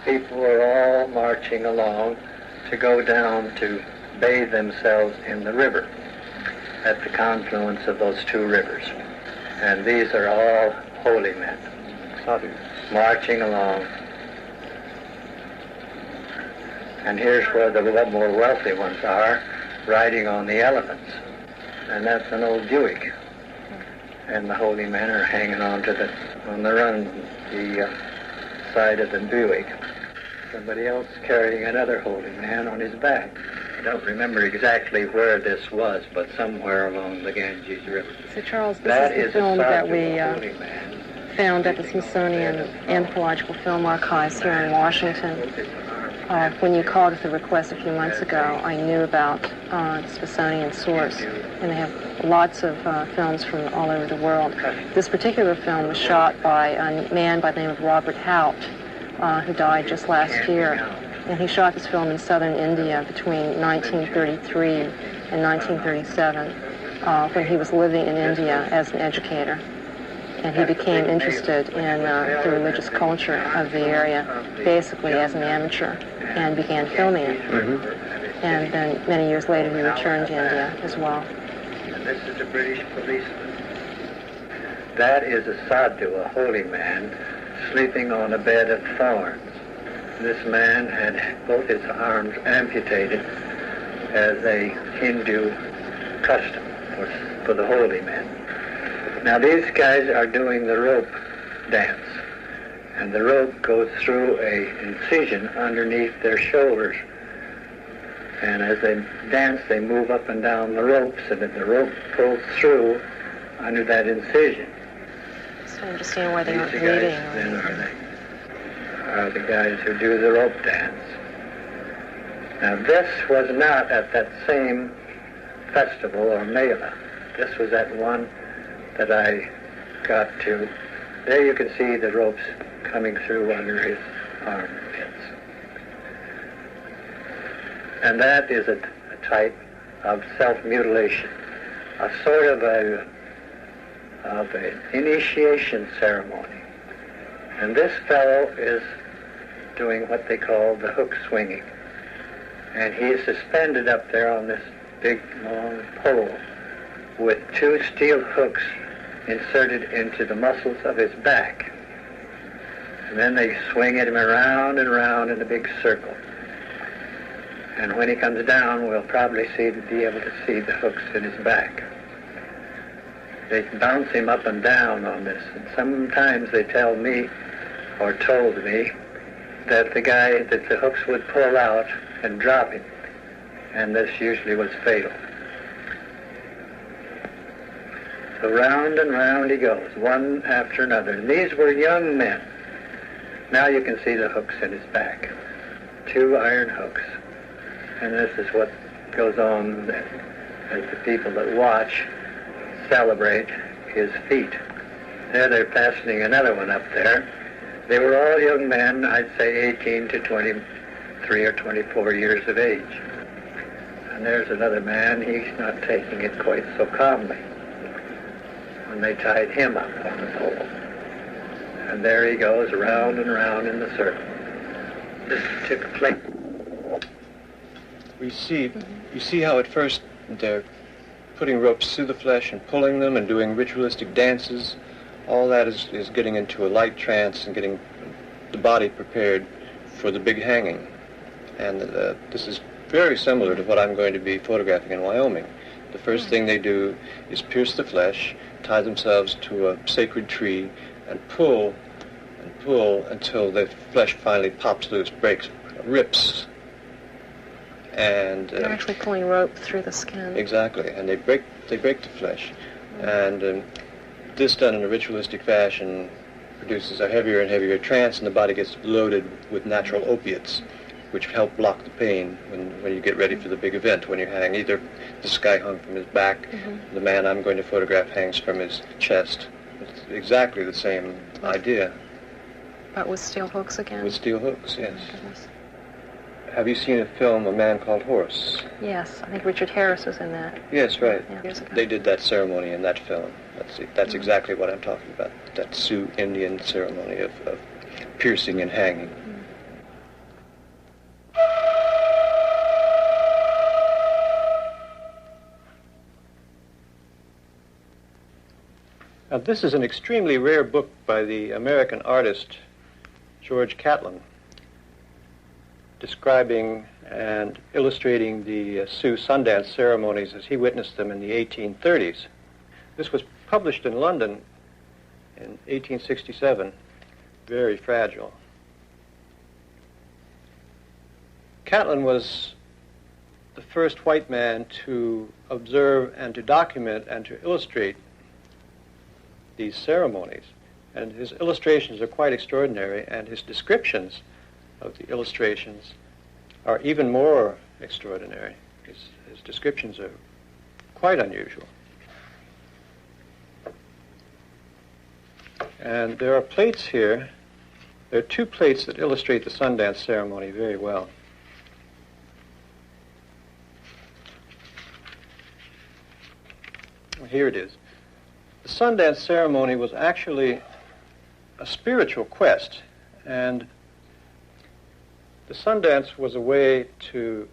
people were all marching along to go down to bathe themselves in the river at the confluence of those two rivers. And these are all holy men marching along. And here's where the more wealthy ones are, riding on the elephants. And that's an old Buick. And the holy men are hanging on to on the side of the Buick. Somebody else carrying another holy man on his back. I don't remember exactly where this was, but somewhere along the Ganges River. So Charles, this is the film that we found at the Smithsonian Anthropological Film Archives here in Washington. When you called with a request a few months ago, I knew about the Smithsonian source, and they have lots of films from all over the world. This particular film was shot by a man by the name of Robert Hout, who died just last year. And he shot this film in southern India between 1933 and 1937, when he was living in India as an educator. And he became interested in the religious culture of the area, basically as an amateur, and began filming it. Mm-hmm. And then many years later he returned to India as well. And this is a British policeman. That is a sadhu, a holy man, sleeping on a bed of thorns. This man had both his arms amputated as a Hindu custom for the holy men. Now these guys are doing the rope dance, and the rope goes through a incision underneath their shoulders. And as they dance, they move up and down the rope so that the rope pulls through under that incision. So I understand why they aren't bleeding. Are the guys who do the rope dance. Now this was not at that same festival or mela. This was at one that I got to. There you can see the ropes coming through under his armpits. And that is a type of self-mutilation, a sort of an initiation ceremony. And this fellow is doing what they call the hook swinging. And he is suspended up there on this big, long pole with two steel hooks inserted into the muscles of his back. And then they swing him around and around in a big circle. And when he comes down, we'll probably be able to see the hooks in his back. They bounce him up and down on this. And sometimes they tell me, or told me, that the hooks would pull out and drop him. And this usually was fatal. So round and round he goes, one after another. And these were young men. Now you can see the hooks in his back. Two iron hooks. And this is what goes on as the people that watch celebrate his feat. There they're fastening another one up there. They were all young men, I'd say 18 to 23 or 24 years of age. And there's another man, he's not taking it quite so calmly. And they tied him up on the pole. And there he goes, around and around in the circle. This took place. You see how at first they're putting ropes through the flesh and pulling them and doing ritualistic dances. All that is getting into a light trance and getting the body prepared for the big hanging. And this is very similar to what I'm going to be photographing in Wyoming. The first thing they do is pierce the flesh, tie themselves to a sacred tree, and pull until the flesh finally pops loose, breaks, rips. And they're actually pulling rope through the skin. Exactly, and they break the flesh. And this done in a ritualistic fashion produces a heavier and heavier trance, and the body gets loaded with natural opiates, which help block the pain when you get ready for the big event, when you hang. Either this guy hung from his back, the man I'm going to photograph hangs from his chest. It's exactly the same idea. But with steel hooks again? With steel hooks, yes. Oh, goodness. Have you seen a film, A Man Called Horse? Yes, I think Richard Harris was in that. Yes, right. Yeah, years ago. They did that ceremony in that film. That's exactly what I'm talking about, that Sioux Indian ceremony of piercing and hanging. Now, this is an extremely rare book by the American artist George Catlin, describing and illustrating the Sioux Sundance ceremonies as he witnessed them in the 1830s. This was published in London in 1867, very fragile. Catlin was the first white man to observe and to document and to illustrate these ceremonies. And his illustrations are quite extraordinary, and his descriptions of the illustrations are even more extraordinary. His descriptions are quite unusual. And there are plates here. There are two plates that illustrate the Sundance ceremony very well. Here it is. The Sundance ceremony was actually a spiritual quest, and the Sundance was a way to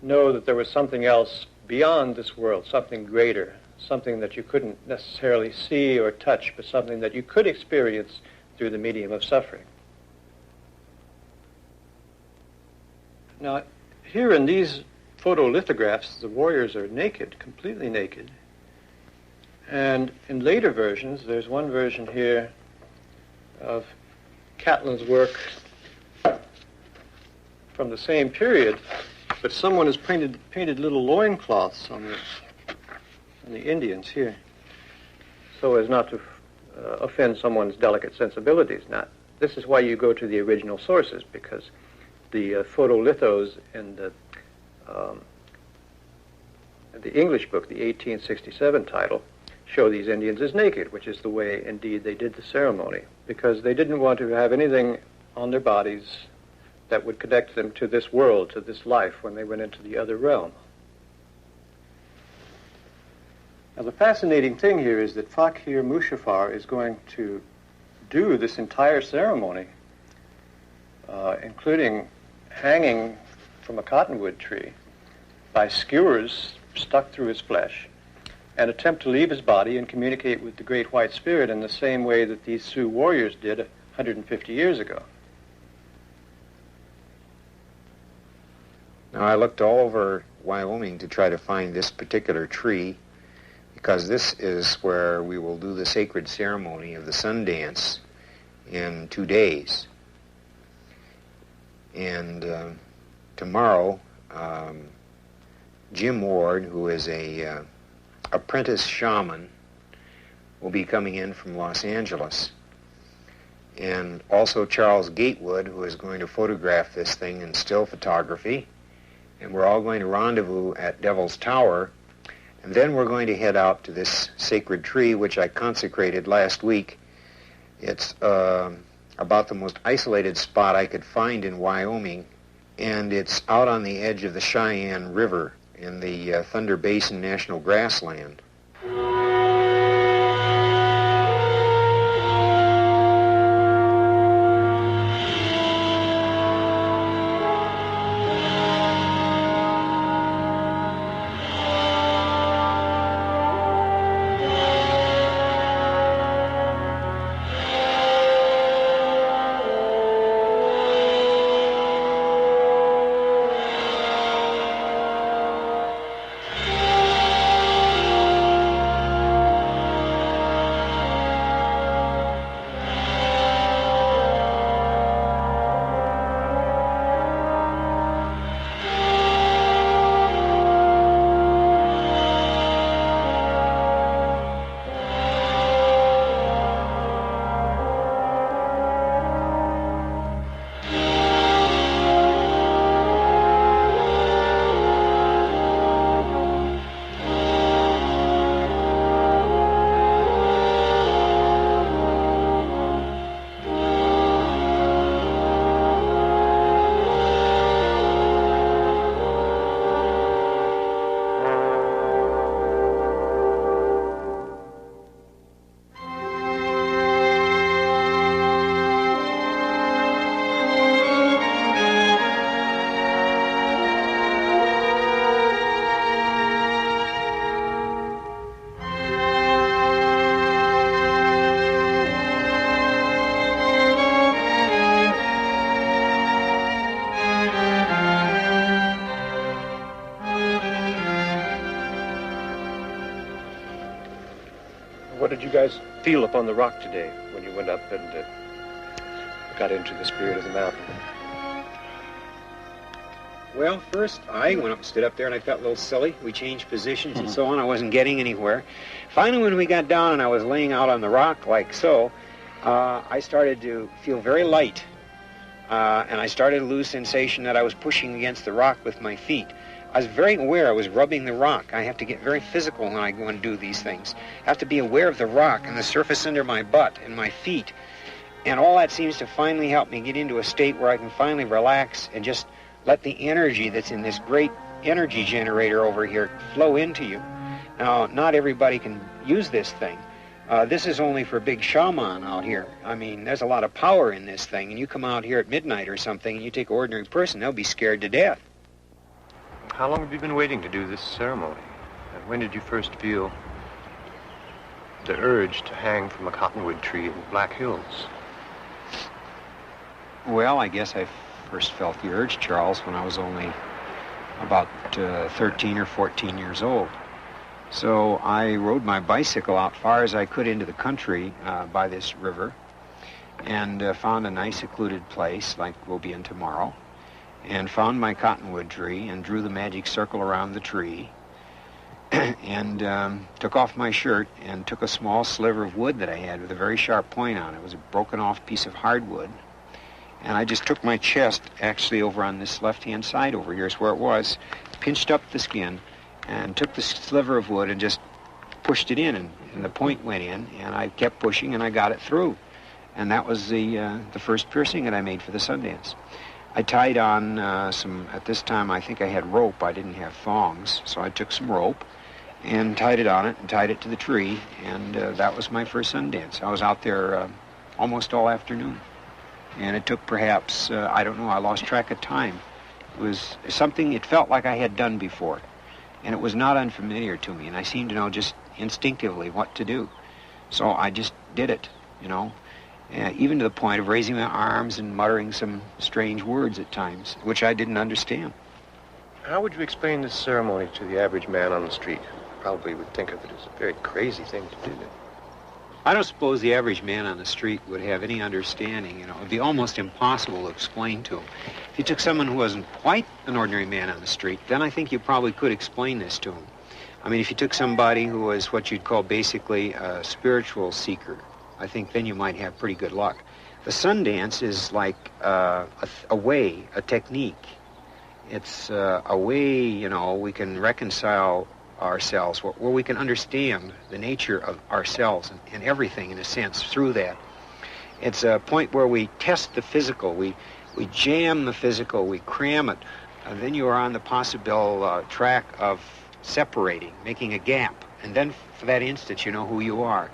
know that there was something else beyond this world, something greater, something that you couldn't necessarily see or touch, but something that you could experience through the medium of suffering. Now, here in these photolithographs, the warriors are naked, completely naked. And in later versions, there's one version here of Catlin's work from the same period, but someone has painted little loincloths on the Indians here, so as not to offend someone's delicate sensibilities. Now, this is why you go to the original sources, because the photolithos in the English book, the 1867 title, show these Indians as naked, which is the way, indeed, they did the ceremony, because they didn't want to have anything on their bodies that would connect them to this world, to this life, when they went into the other realm. Now, the fascinating thing here is that Fakir Musafar is going to do this entire ceremony, including hanging from a cottonwood tree by skewers stuck through his flesh, and attempt to leave his body and communicate with the Great White Spirit in the same way that these Sioux warriors did 150 years ago. Now, I looked all over Wyoming to try to find this particular tree, because this is where we will do the sacred ceremony of the Sundance in 2 days. And tomorrow, Jim Ward, who is a apprentice shaman, will be coming in from Los Angeles. And also Charles Gatewood, who is going to photograph this thing in still photography. And we're all going to rendezvous at Devil's Tower. And then we're going to head out to this sacred tree, which I consecrated last week. It's about the most isolated spot I could find in Wyoming. And it's out on the edge of the Cheyenne River in the Thunder Basin National Grassland. What did you guys feel upon the rock today when you went up and got into the spirit of the mountain? Well, first I went up and stood up there and I felt a little silly. We changed positions and so on. I wasn't getting anywhere. Finally, when we got down and I was laying out on the rock like so, I started to feel very light. And I started to lose sensation that I was pushing against the rock with my feet. I was very aware I was rubbing the rock. I have to get very physical when I go and do these things. I have to be aware of the rock and the surface under my butt and my feet. And all that seems to finally help me get into a state where I can finally relax and just let the energy that's in this great energy generator over here flow into you. Now, not everybody can use this thing. This is only for big shaman out here. I mean, there's a lot of power in this thing, and you come out here at midnight or something, and you take an ordinary person, they'll be scared to death. How long have you been waiting to do this ceremony? And when did you first feel the urge to hang from a cottonwood tree in the Black Hills? Well, I guess I first felt the urge, Charles, when I was only about 13 or 14 years old. So I rode my bicycle out far as I could into the country by this river and found a nice secluded place like we'll be in tomorrow, and found my cottonwood tree and drew the magic circle around the tree and took off my shirt and took a small sliver of wood that I had with a very sharp point on it. It was a broken off piece of hardwood. And I just took my chest actually over on this left-hand side over here is where it was, pinched up the skin, and took the sliver of wood and just pushed it in, and the point went in, and I kept pushing, and I got it through. And that was the first piercing that I made for the Sundance. I tied on at this time I think I had rope. I didn't have thongs, so I took some rope and tied it on it and tied it to the tree, and that was my first Sundance. I was out there almost all afternoon. And it took perhaps, I don't know, I lost track of time. It was something it felt like I had done before. And it was not unfamiliar to me, and I seemed to know just instinctively what to do. So I just did it, you know, even to the point of raising my arms and muttering some strange words at times, which I didn't understand. How would you explain this ceremony to the average man on the street? Probably would think of it as a very crazy thing to do. I don't suppose the average man on the street would have any understanding, you know. It would be almost impossible to explain to him. If you took someone who wasn't quite an ordinary man on the street, then I think you probably could explain this to him. I mean, if you took somebody who was what you'd call basically a spiritual seeker, I think then you might have pretty good luck. The Sundance is like a way, a technique. It's a way, you know, we can reconcile ourselves, where we can understand the nature of ourselves and everything, in a sense, through that. It's a point where we test the physical, we jam the physical, we cram it, and then you are on the possible track of separating, making a gap, and then for that instant you know who you are.